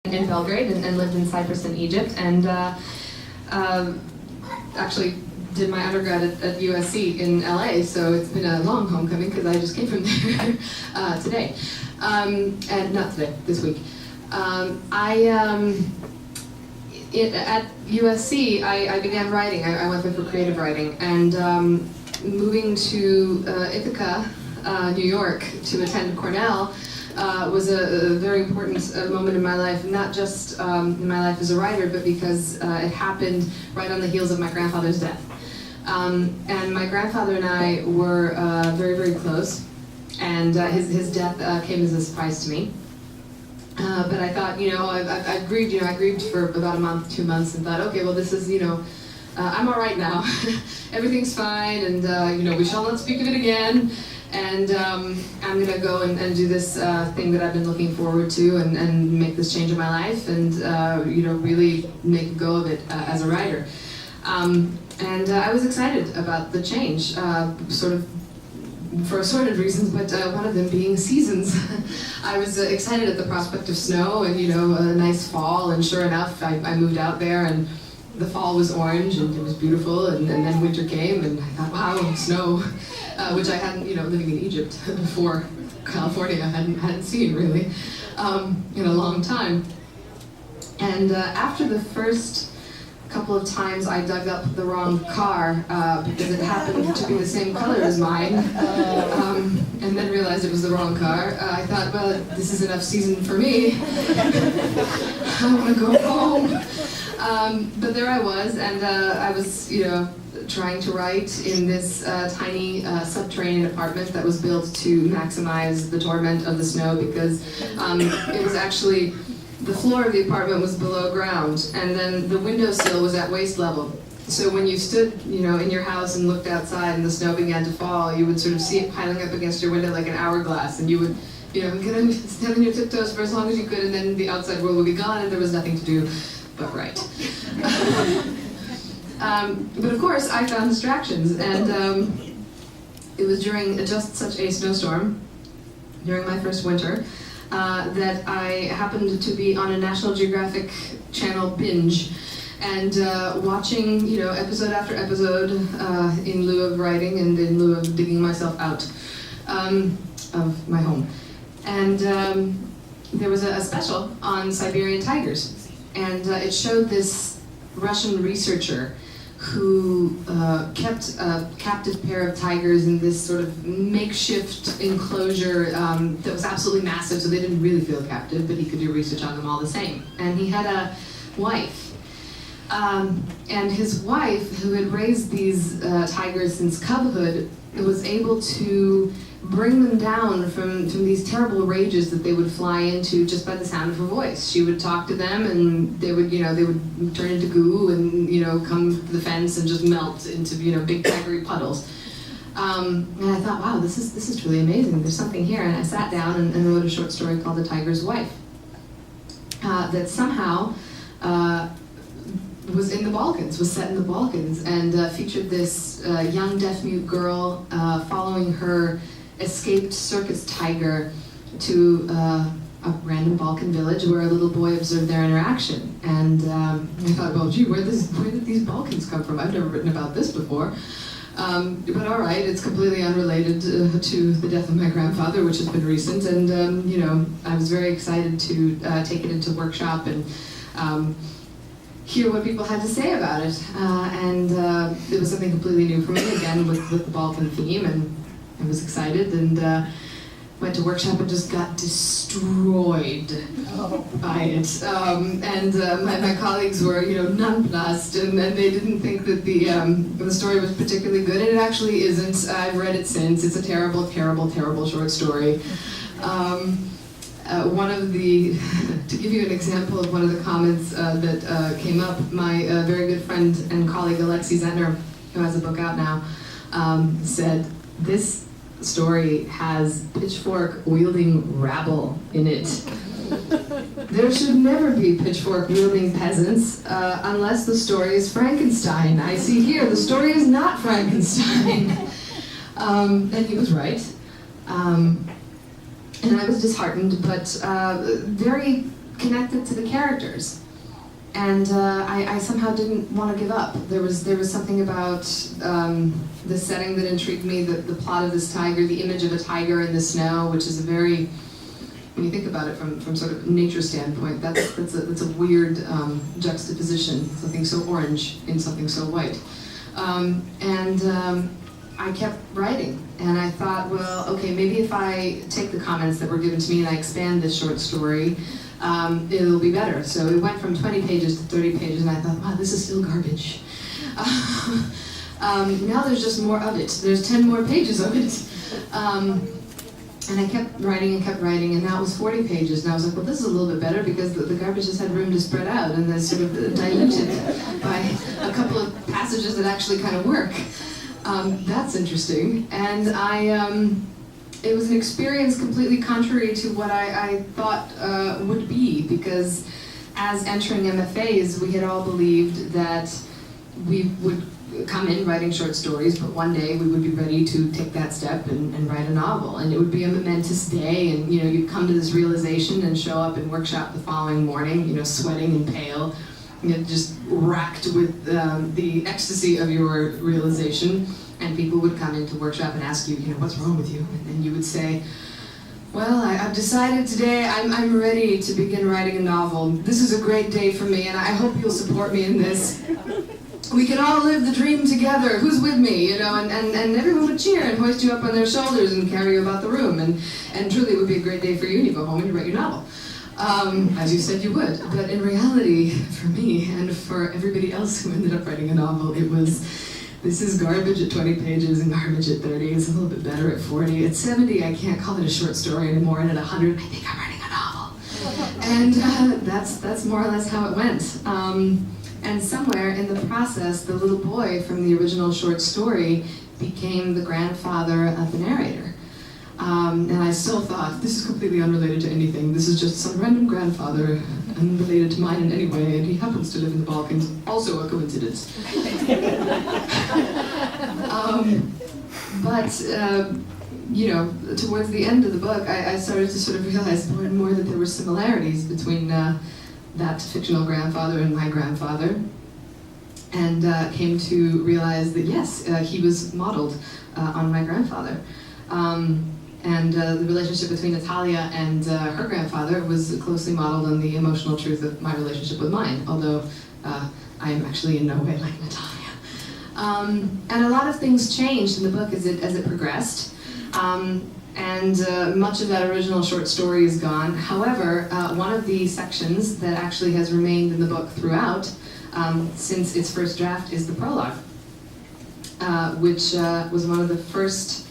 in Belgrade and lived in Cyprus and Egypt, and actually did my undergrad at USC in LA, so it's been a long homecoming because I just came from there today. And not today, this week. At USC, I began writing. I went there for creative writing, and moving to Ithaca, New York, to attend Cornell was a very important moment in my life, not just in my life as a writer, but because it happened right on the heels of my grandfather's death. And my grandfather and I were very, very close, and his death came as a surprise to me. But I thought, I grieved, I grieved for about a month, 2 months, and thought, okay, well, this is, I'm all right now. Everything's fine, and, we shall not speak of it again. And I'm gonna go and do this thing that I've been looking forward to, and make this change in my life, and really make a go of it as a writer. And I was excited about the change, sort of for assorted reasons, but one of them being seasons. I was excited at the prospect of snow and a nice fall, and sure enough, I moved out there, and the fall was orange and it was beautiful, and then winter came, and I thought, wow, snow, which I hadn't, living in Egypt before California, I hadn't seen really in a long time. And after the first couple of times I dug up the wrong car because it happened to be the same color as mine, and then realized it was the wrong car. I thought, well, this is enough season for me. I want to go home. But there I was, and I was, trying to write in this tiny subterranean apartment that was built to maximize the torment of the snow, because it was actually, the floor of the apartment was below ground, and then the windowsill was at waist level. So when you stood, in your house and looked outside and the snow began to fall, you would sort of see it piling up against your window like an hourglass, and you would, stand on your tiptoes for as long as you could, and then the outside world would be gone, and there was nothing to do but write. But of course, I found distractions, and it was during just such a snowstorm, during my first winter, that I happened to be on a National Geographic Channel binge, and watching, episode after episode in lieu of writing and in lieu of digging myself out of my home. And there was a special on Siberian tigers, and it showed this Russian researcher who kept a captive pair of tigers in this sort of makeshift enclosure that was absolutely massive, so they didn't really feel captive, but he could do research on them all the same. And he had a wife. And his wife, who had raised these tigers since cubhood, was able to bring them down from these terrible rages that they would fly into just by the sound of her voice. She would talk to them, and they would, they would turn into goo and, come to the fence and just melt into, big tigery puddles. And I thought, wow, this is truly amazing. There's something here. And I sat down and wrote a short story called The Tiger's Wife, that somehow was in the Balkans, was set in the Balkans, and featured this young deaf-mute girl following her escaped circus tiger to a random Balkan village where a little boy observed their interaction. And I thought, well, gee, where did these Balkans come from? I've never written about this before. But all right, it's completely unrelated to the death of my grandfather, which has been recent. And I was very excited to take it into workshop and hear what people had to say about it. And it was something completely new for me, again, with the Balkan theme, and I was excited, and went to workshop and just got destroyed by it. My colleagues were, nonplussed, and they didn't think that the story was particularly good, and it actually isn't. I've read it since. It's a terrible, terrible, terrible short story. To give you an example of one of the comments that came up, my very good friend and colleague Alexi Zentner, who has a book out now, said, "This story has pitchfork-wielding rabble in it. There should never be pitchfork-wielding peasants unless the story is Frankenstein. I see here, the story is not Frankenstein." And he was right. And I was disheartened, but very connected to the characters. And I somehow didn't want to give up. There was something about the setting that intrigued me, the plot of this tiger, the image of a tiger in the snow, which is a very, when you think about it from sort of nature standpoint, that's a weird juxtaposition, something so orange in something so white. I kept writing, and I thought, well, okay, maybe if I take the comments that were given to me and I expand this short story, it'll be better. So it went from 20 pages to 30 pages, and I thought, wow, this is still garbage. Now there's just more of it. There's 10 more pages of it. And I kept writing, and now it was 40 pages, and I was like, well, this is a little bit better because the garbage has had room to spread out, and then sort of diluted by a couple of passages that actually kind of work. That's interesting. And it was an experience completely contrary to what I thought would be, because as entering MFAs, we had all believed that we would come in writing short stories, but one day we would be ready to take that step and write a novel. And it would be a momentous day, and you'd come to this realization and show up in workshop the following morning, sweating and pale, just racked with the ecstasy of your realization. And people would come into workshop and ask you, what's wrong with you? And then you would say, well, I've decided today I'm ready to begin writing a novel. This is a great day for me, and I hope you'll support me in this. We can all live the dream together. Who's with me? And everyone would cheer and hoist you up on their shoulders and carry you about the room. And truly, it would be a great day for you, and you go home and you write your novel. As you said you would. But in reality, for me and for everybody else who ended up writing a novel, it was, this is garbage at 20 pages and garbage at 30. It's a little bit better at 40. At 70, I can't call it a short story anymore. And at 100, I think I'm writing a novel. And that's more or less how it went. And somewhere in the process, the little boy from the original short story became the grandfather of the narrator. And I still thought, this is completely unrelated to anything. This is just some random grandfather, unrelated to mine in any way, and he happens to live in the Balkans. Also a coincidence. Towards the end of the book, I started to sort of realize more and more that there were similarities between that fictional grandfather and my grandfather, and came to realize that yes, he was modeled on my grandfather. The relationship between Natalia and her grandfather was closely modeled on the emotional truth of my relationship with mine, although I am actually in no way like Natalia. And a lot of things changed in the book as it progressed. Much of that original short story is gone. However, one of the sections that actually has remained in the book throughout, since its first draft, is the prologue, which was one of the first